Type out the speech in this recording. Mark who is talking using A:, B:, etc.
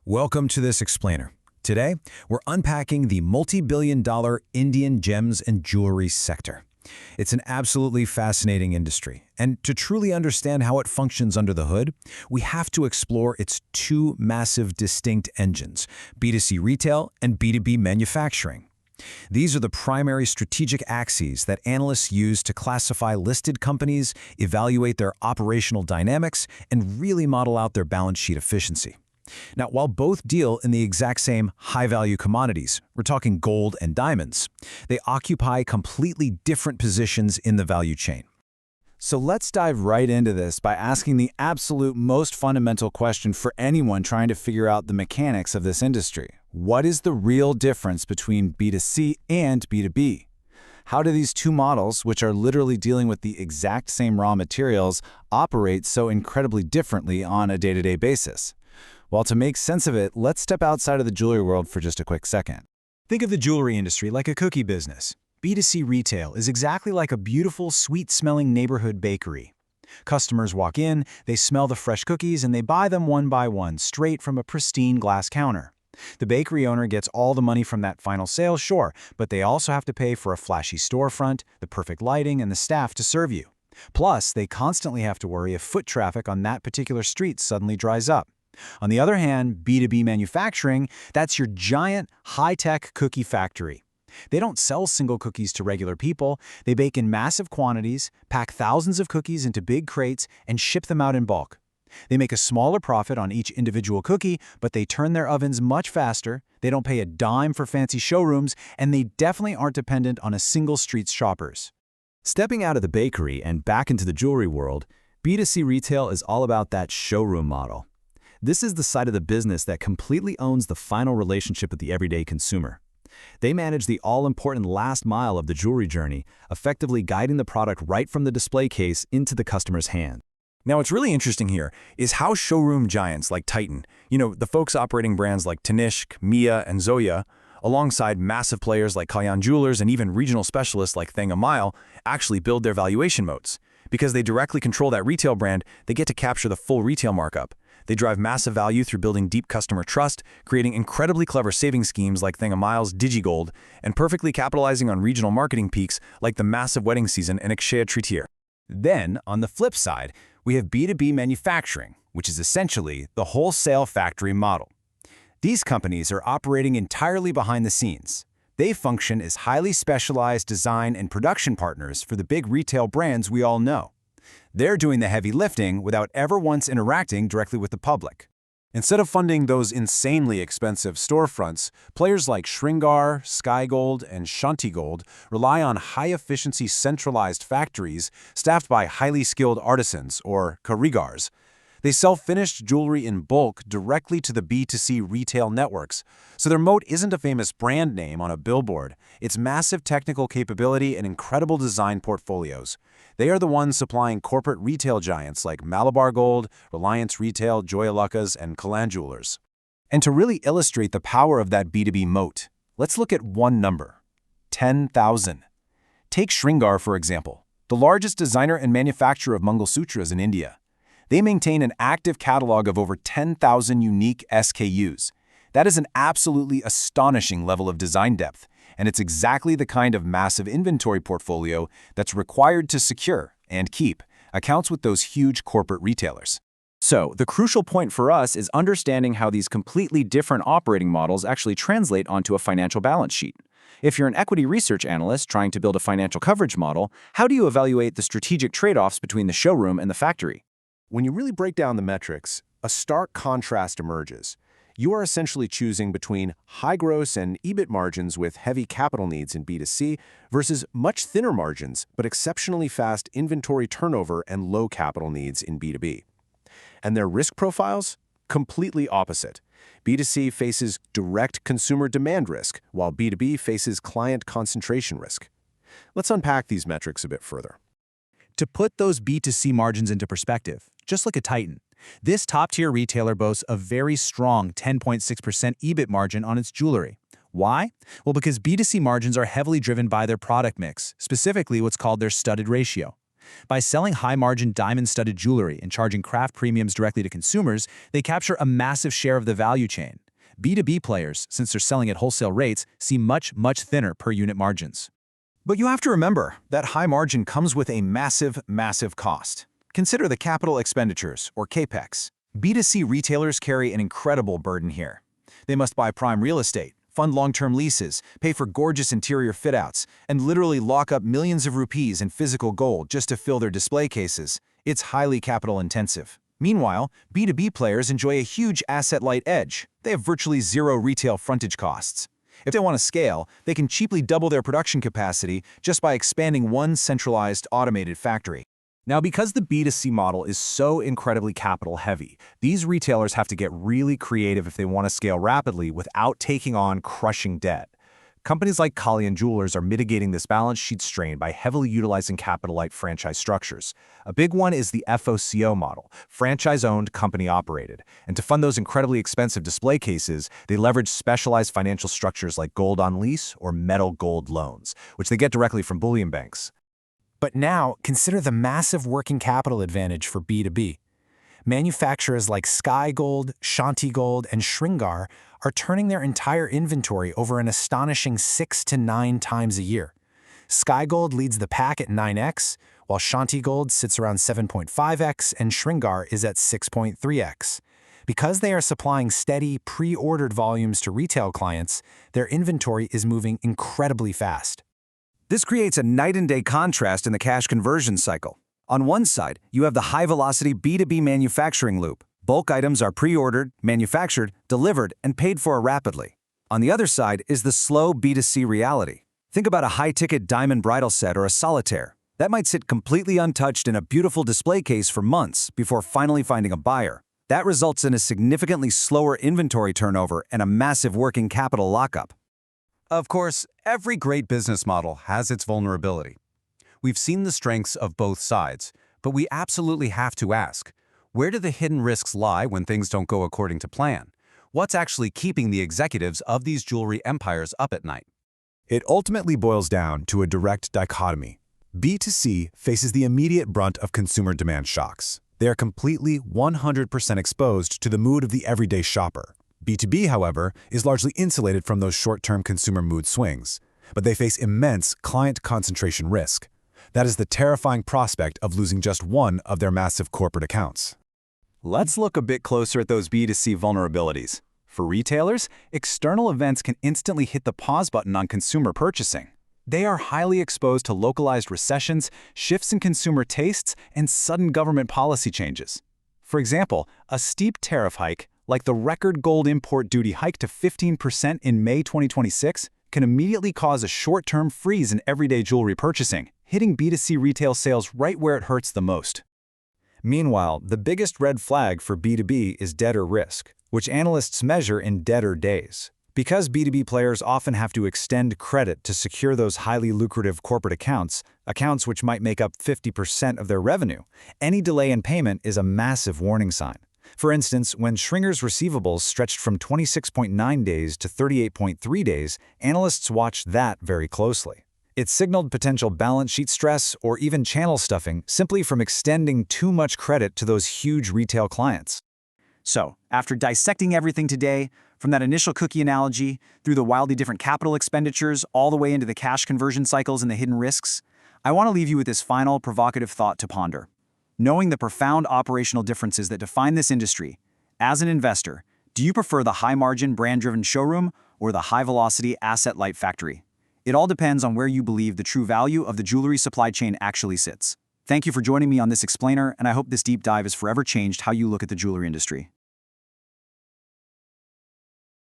A: Welcome to this explainer. Today, we're unpacking the multi-billion-dollar Indian gems and jewelry sector. It's an absolutely fascinating industry, and to truly understand how it functions under the hood, we have to explore its two massive distinct engines, B2C retail and B2B manufacturing. These are the primary strategic axes that analysts use to classify listed companies, evaluate their operational dynamics, and really model out their balance sheet efficiency. Now, while both deal in the exact same high-value commodities, we're talking gold and diamonds, they occupy completely different positions in the value chain.
B: So let's dive right into this by asking the absolute most fundamental question for anyone trying to figure out the mechanics of this industry. What is the real difference between B2C and B2B? How do these two models, which are literally dealing with the exact same raw materials, operate so incredibly differently on a day-to-day basis? Well, to make sense of it, let's step outside of the jewelry world for just a quick second.
A: Think of the jewelry industry like a cookie business. B2C retail is exactly like a beautiful, sweet-smelling neighborhood bakery. Customers walk in, they smell the fresh cookies, and they buy them one by one, straight from a pristine glass counter. The bakery owner gets all the money from that final sale, sure, but they also have to pay for a flashy storefront, the perfect lighting, and the staff to serve you. Plus, they constantly have to worry if foot traffic on that particular street suddenly dries up. On the other hand, B2B manufacturing, that's your giant, high-tech cookie factory. They don't sell single cookies to regular people. They bake in massive quantities, pack thousands of cookies into big crates, and ship them out in bulk. They make a smaller profit on each individual cookie, but they turn their ovens much faster, they don't pay a dime for fancy showrooms, and they definitely aren't dependent on a single street's shoppers.
B: Stepping out of the bakery and back into the jewelry world, B2C retail is all about that showroom model. This is the side of the business that completely owns the final relationship with the everyday consumer. They manage the all-important last mile of the jewelry journey, effectively guiding the product right from the display case into the customer's hand.
A: Now, what's really interesting here is how showroom giants like Titan, the folks operating brands like Tanishq, Mia, and Zoya, alongside massive players like Kalyan Jewellers and even regional specialists like Thang a Mile, actually build their valuation moats. Because they directly control that retail brand, they get to capture the full retail markup. They drive massive value through building deep customer trust, creating incredibly clever saving schemes like Thang a Mile's DigiGold, and perfectly capitalizing on regional marketing peaks like the massive wedding season in Akshaya Tritiya. Then, on the flip side, we have B2B manufacturing, which is essentially the wholesale factory model. These companies are operating entirely behind the scenes. They function as highly specialized design and production partners for the big retail brands we all know. They're doing the heavy lifting without ever once interacting directly with the public. Instead of funding those insanely expensive storefronts, players like Shringar, Sky Gold, and Gold rely on high-efficiency centralized factories staffed by highly skilled artisans, or karigars. They sell finished jewelry in bulk directly to the B2C retail networks, so their moat isn't a famous brand name on a billboard. It's massive technical capability and incredible design portfolios. They are the ones supplying corporate retail giants like Malabar Gold, Reliance Retail, Joyalukkas, and Kalyan Jewellers. And to really illustrate the power of that B2B moat, let's look at one number: 10,000. Take Shringar, for example, the largest designer and manufacturer of Mangalsutras in India. They maintain an active catalog of over 10,000 unique SKUs. That is an absolutely astonishing level of design depth, and it's exactly the kind of massive inventory portfolio that's required to secure and keep accounts with those huge corporate retailers. So, the crucial point for us is understanding how these completely different operating models actually translate onto a financial balance sheet. If you're an equity research analyst trying to build a financial coverage model, how do you evaluate the strategic trade-offs between the showroom and the factory?
C: When you really break down the metrics, a stark contrast emerges. You are essentially choosing between high gross and EBIT margins with heavy capital needs in B2C versus much thinner margins but exceptionally fast inventory turnover and low capital needs in B2B. And their risk profiles? Completely opposite. B2C faces direct consumer demand risk, while B2B faces client concentration risk. Let's unpack these metrics a bit further.
A: To put those B2C margins into perspective, just look at Titan. This top-tier retailer boasts a very strong 10.6% EBIT margin on its jewelry. Why? Well, because B2C margins are heavily driven by their product mix, specifically what's called their studded ratio.
D: By selling high-margin diamond-studded jewelry and charging craft premiums directly to consumers, they capture a massive share of the value chain. B2B players, since they're selling at wholesale rates, see much thinner per-unit margins.
A: But you have to remember that high margin comes with a massive cost. Consider the capital expenditures, or CAPEX. B2C retailers carry an incredible burden here. They must buy prime real estate, fund long-term leases, pay for gorgeous interior fit-outs, and literally lock up millions of rupees in physical gold just to fill their display cases. It's highly capital-intensive. Meanwhile, B2B players enjoy a huge asset-light edge. They have virtually zero retail frontage costs. If they want to scale, they can cheaply double their production capacity just by expanding one centralized, automated factory. Now, because the B2C model is so incredibly capital-heavy, these retailers have to get really creative if they want to scale rapidly without taking on crushing debt. Companies like Kalyan Jewellers are mitigating this balance sheet strain by heavily utilizing capital-light franchise structures. A big one is the FOCO model, franchise-owned, company-operated. And to fund those incredibly expensive display cases, they leverage specialized financial structures like gold on lease or metal gold loans, which they get directly from bullion banks.
C: But now, consider the massive working capital advantage for B2B. Manufacturers like Sky Gold, Gold, and Shringar are turning their entire inventory over an astonishing 6 to 9 times a year. Sky Gold leads the pack at 9x, while Gold sits around 7.5x and Shringar is at 6.3x. Because they are supplying steady, pre-ordered volumes to retail clients, their inventory is moving incredibly fast.
A: This creates a night-and-day contrast in the cash conversion cycle. On one side, you have the high-velocity B2B manufacturing loop. Bulk items are pre-ordered, manufactured, delivered, and paid for rapidly. On the other side is the slow B2C reality. Think about a high-ticket diamond bridal set or a solitaire. That might sit completely untouched in a beautiful display case for months before finally finding a buyer. That results in a significantly slower inventory turnover and a massive working capital lockup.
B: Of course, every great business model has its vulnerability. We've seen the strengths of both sides, but we absolutely have to ask, where do the hidden risks lie when things don't go according to plan? What's actually keeping the executives of these jewelry empires up at night?
A: It ultimately boils down to a direct dichotomy. B2C faces the immediate brunt of consumer demand shocks. They are completely 100% exposed to the mood of the everyday shopper. B2B, however, is largely insulated from those short-term consumer mood swings, but they face immense client concentration risk. That is the terrifying prospect of losing just one of their massive corporate accounts. Let's look a bit closer at those B2C vulnerabilities. For retailers, external events can instantly hit the pause button on consumer purchasing. They are highly exposed to localized recessions, shifts in consumer tastes, and sudden government policy changes. For example, a steep tariff hike, like the record gold import duty hike to 15% in May 2026, can immediately cause a short-term freeze in everyday jewelry purchasing, hitting B2C retail sales right where it hurts the most. Meanwhile, the biggest red flag for B2B is debtor risk, which analysts measure in debtor days. Because B2B players often have to extend credit to secure those highly lucrative corporate accounts which might make up 50% of their revenue, any delay in payment is a massive warning sign. For instance, when Shringar's receivables stretched from 26.9 days to 38.3 days, analysts watched that very closely. It signaled potential balance sheet stress or even channel stuffing simply from extending too much credit to those huge retail clients.
D: So, after dissecting everything today, from that initial cookie analogy, through the wildly different capital expenditures, all the way into the cash conversion cycles and the hidden risks, I want to leave you with this final provocative thought to ponder. Knowing the profound operational differences that define this industry, as an investor, do you prefer the high-margin, brand-driven showroom or the high-velocity, asset-light factory? It all depends on where you believe the true value of the jewelry supply chain actually sits. Thank you for joining me on this explainer, and I hope this deep dive has forever changed how you look at the jewelry industry.